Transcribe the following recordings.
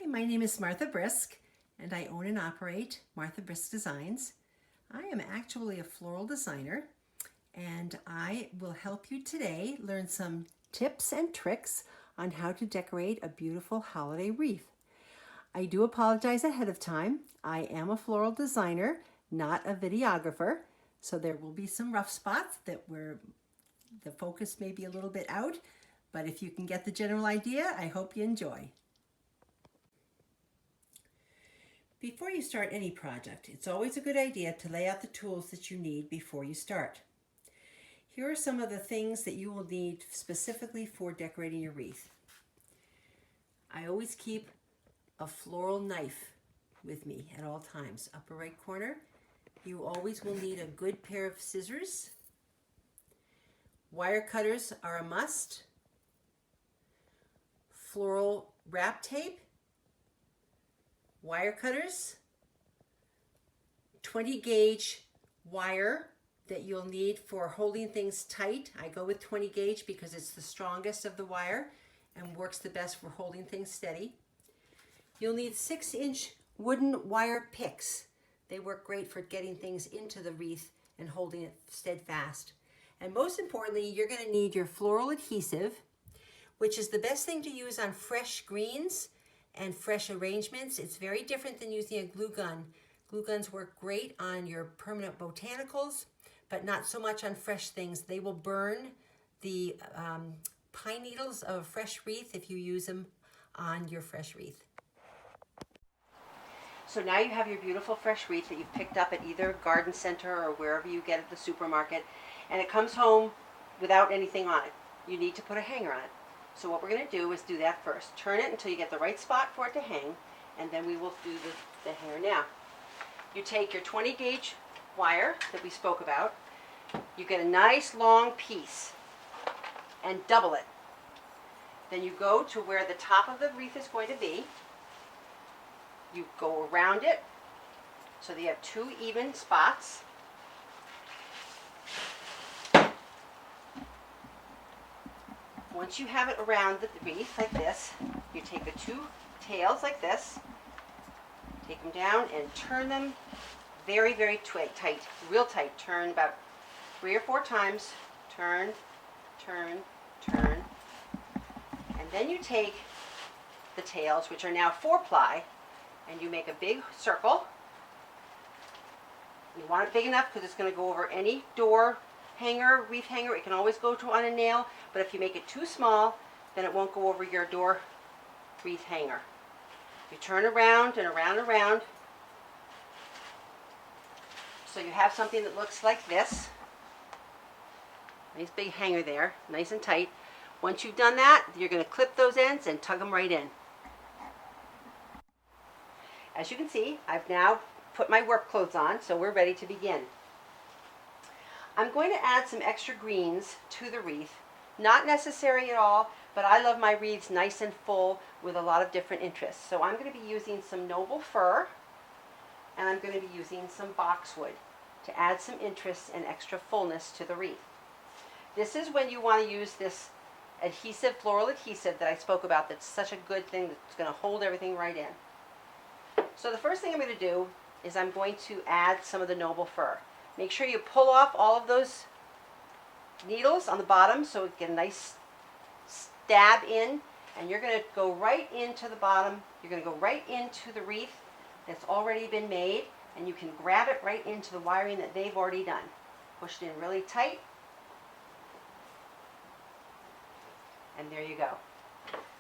Hi, my name is Martha Brisk, and I own and operate Martha Brisk Designs. I am actually a floral designer, and I will help you today learn some tips and tricks on how to decorate a beautiful holiday wreath. I do apologize ahead of time. I am a floral designer, not a videographer, so there will be some rough spots where the focus may be a little bit out, but if you can get the general idea, I hope you enjoy. Before you start any project, it's always a good idea to lay out the tools that you need before you start. Here are some of the things that you will need specifically for decorating your wreath. I always keep a floral knife with me at all times. Upper right corner. You always will need a good pair of scissors. Wire cutters are a must. Floral wrap tape. Wire cutters, 20 gauge wire that you'll need for holding things tight. I go with 20 gauge because it's the strongest of the wire and works the best for holding things steady. You'll need 6-inch wooden wire picks. They work great for getting things into the wreath and holding it steadfast. And most importantly, you're going to need your floral adhesive, which is the best thing to use on fresh greens and fresh arrangements. It's very different than using a glue gun. Glue guns work great on your permanent botanicals, but not so much on fresh things. They will burn the pine needles of a fresh wreath if you use them on your fresh wreath. So now you have your beautiful fresh wreath that you've picked up at either garden center or wherever you get at the supermarket, and it comes home without anything on it. You need to put a hanger on it. So what we're going to do is do that first. Turn it until you get the right spot for it to hang, and then we will do the hanger now. You take your 20 gauge wire that we spoke about. You get a nice long piece and double it. Then you go to where the top of the wreath is going to be. You go around it so that you have 2 even spots. Once you have it around the wreath like this, you take the 2 tails like this, take them down and turn them very, very tight, real tight. Turn about 3 or 4 times. Turn, turn, turn. And then you take the tails, which are now 4-ply, and you make a big circle. You want it big enough because it's going to go over any door hanger, wreath hanger. It can always go to on a nail, but if you make it too small, then it won't go over your door wreath hanger. You turn around and around and around, so you have something that looks like this. Nice big hanger there, nice and tight. Once you've done that, you're going to clip those ends and tug them right in. As you can see, I've now put my work clothes on, so we're ready to begin. I'm going to add some extra greens to the wreath. Not necessary at all, but I love my wreaths nice and full with a lot of different interests. So I'm going to be using some noble fir, and I'm going to be using some boxwood to add some interest and extra fullness to the wreath. This is when you want to use this adhesive, floral adhesive that I spoke about that's such a good thing that's going to hold everything right in. So the first thing I'm going to do is I'm going to add some of the noble fir. Make sure you pull off all of those needles on the bottom so it get a nice stab in, and you're going to go right into the bottom. You're going to go right into the wreath that's already been made, and you can grab it right into the wiring that they've already done. Push it in really tight, and there you go.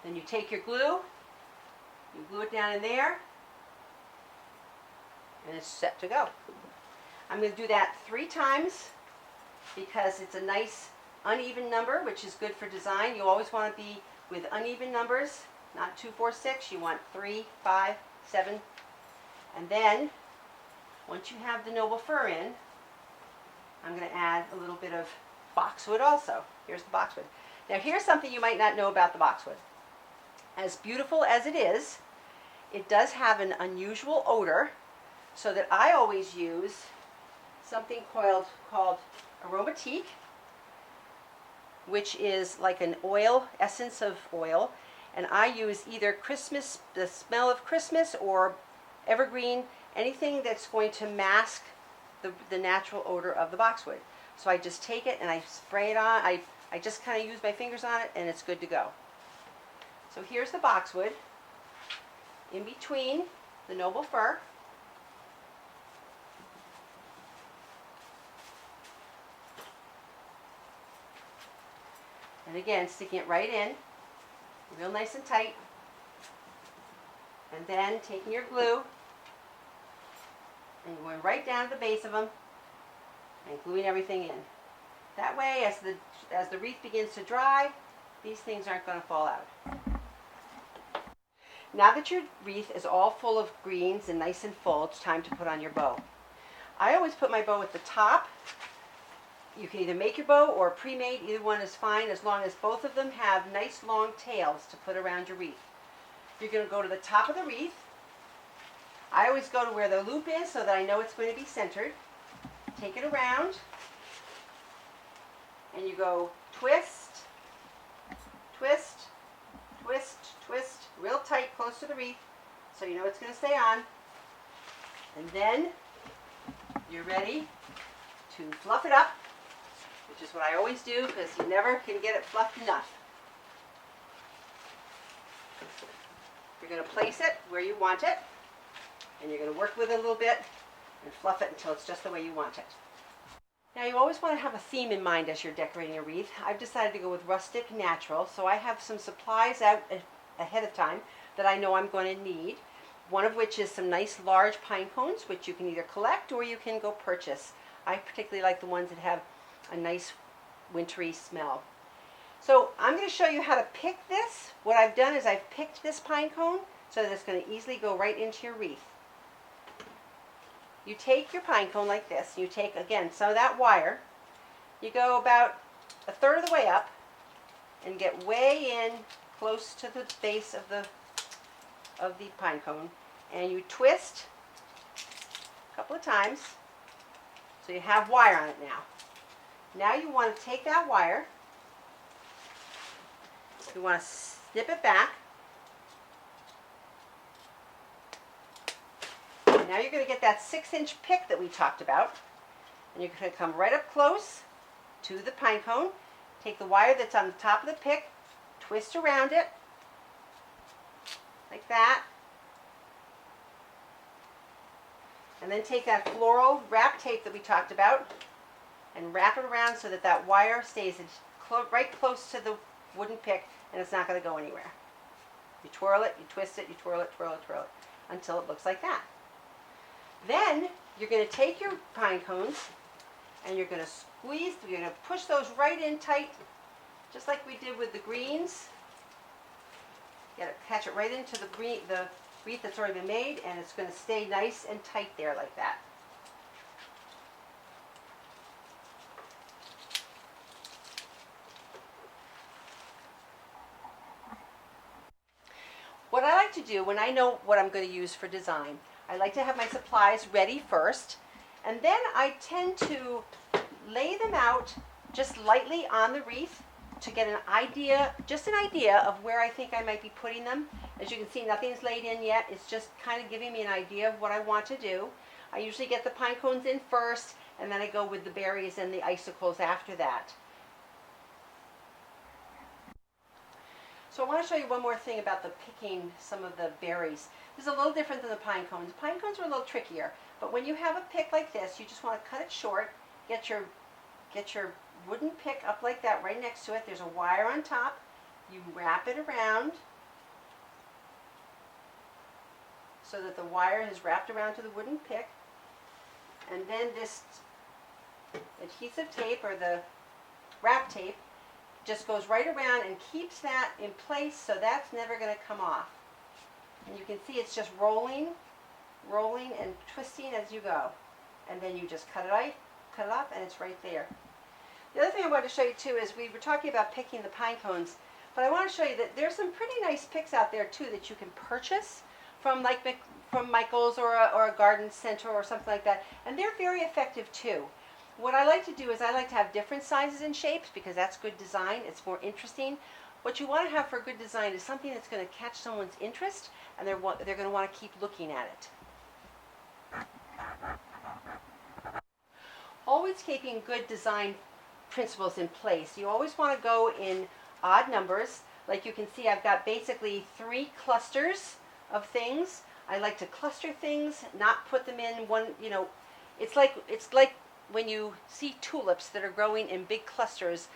Then you take your glue, you glue it down in there, and it's set to go. I'm going to do that 3 times because it's a nice uneven number, which is good for design. You always want to be with uneven numbers, not 2, 4, 6. You want 3, 5, 7. And then, once you have the noble fir in, I'm going to add a little bit of boxwood also. Here's the boxwood. Now here's something you might not know about the boxwood. As beautiful as it is, it does have an unusual odor, so that I always use something called aromatique, which is like an oil, essence of oil, And I use either Christmas, the smell of Christmas, or evergreen, anything that's going to mask the natural odor of the boxwood. So I just take it and I spray it on. I just kind of use my fingers on it and it's good to go. So here's the boxwood in between the noble fir. And again, sticking it right in, real nice and tight. And then taking your glue and going right down to the base of them and gluing everything in. That way, as the wreath begins to dry, these things aren't going to fall out. Now that your wreath is all full of greens and nice and full, it's time to put on your bow. I always put my bow at the top. You can either make your bow or pre-made, either one is fine, as long as both of them have nice long tails to put around your wreath. You're going to go to the top of the wreath. I always go to where the loop is so that I know it's going to be centered. Take it around, and you go twist, twist, twist, twist, real tight, close to the wreath, so you know it's going to stay on. And then you're ready to fluff it up, which is what I always do because you never can get it fluffed enough. You're going to place it where you want it, and you're going to work with it a little bit and fluff it until it's just the way you want it. Now you always want to have a theme in mind as you're decorating a wreath. I've decided to go with rustic natural, so I have some supplies out ahead of time that I know I'm going to need. One of which is some nice large pine cones, which you can either collect or you can go purchase. I particularly like the ones that have a nice wintry smell. So I'm going to show you how to pick this. What I've done is I've picked this pine cone so that it's going to easily go right into your wreath. You take your pine cone like this. You take, again, some of that wire. You go about a third of the way up and get way in close to the base of the pine cone. And you twist a couple of times so you have wire on it now. Now you want to take that wire. You want to snip it back. And now you're going to get that 6-inch pick that we talked about. And you're going to come right up close to the pine cone. Take the wire that's on the top of the pick, twist around it, like that. And then take that floral wrap tape that we talked about and wrap it around so that that wire stays right close to the wooden pick and it's not going to go anywhere. You twirl it, you twist it, you twirl it, twirl it, twirl it until it looks like that. Then you're going to take your pine cones and you're going to squeeze, you're going to push those right in tight, just like we did with the greens. You got to catch it right into the wreath that's already been made, and it's going to stay nice and tight there like that. What I like to do when I know what I'm going to use for design, I like to have my supplies ready first, and then I tend to lay them out just lightly on the wreath to get an idea, just an idea of where I think I might be putting them. As you can see, nothing's laid in yet. It's just kind of giving me an idea of what I want to do. I usually get the pine cones in first, and then I go with the berries and the icicles after that. So I want to show you one more thing about the picking some of the berries. This is a little different than the pine cones. Pine cones are a little trickier, but when you have a pick like this, you just want to cut it short, get your wooden pick up like that right next to it. There's a wire on top. You wrap it around so that the wire is wrapped around to the wooden pick. And then this adhesive tape or the wrap tape just goes right around and keeps that in place so that's never going to come off. And you can see it's just rolling and twisting as you go. And then you just cut it off and it's right there. The other thing I wanted to show you too is we were talking about picking the pine cones, but I want to show you that there's some pretty nice picks out there too that you can purchase from Michael's or a garden center or something like that, and they're very effective too. What I like to do is I like to have different sizes and shapes because that's good design. It's more interesting. What you want to have for a good design is something that's going to catch someone's interest, and they're going to want to keep looking at it. Always keeping good design principles in place. You always want to go in odd numbers. Like you can see, I've got basically 3 clusters of things. I like to cluster things, not put them in one, it's like when you see tulips that are growing in big clusters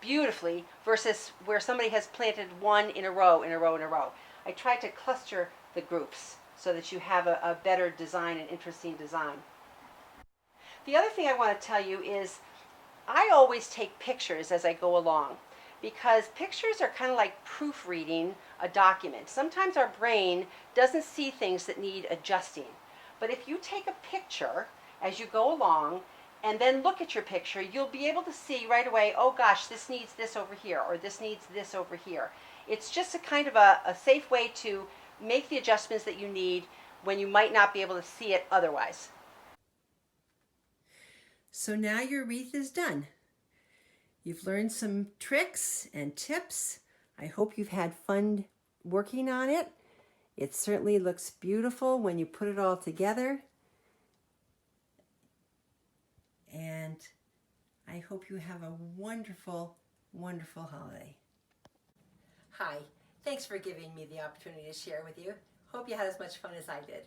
beautifully versus where somebody has planted one in a row, in a row, in a row. I try to cluster the groups so that you have a better design, an interesting design. The other thing I want to tell you is I always take pictures as I go along because pictures are kind of like proofreading a document. Sometimes our brain doesn't see things that need adjusting. But if you take a picture as you go along and then look at your picture, you'll be able to see right away, oh gosh, this needs this over here, or this needs this over here. It's just a kind of a safe way to make the adjustments that you need when you might not be able to see it otherwise. So now your wreath is done. You've learned some tricks and tips. I hope you've had fun working on it. It certainly looks beautiful when you put it all together. And I hope you have a wonderful, wonderful holiday. Hi, thanks for giving me the opportunity to share with you. Hope you had as much fun as I did.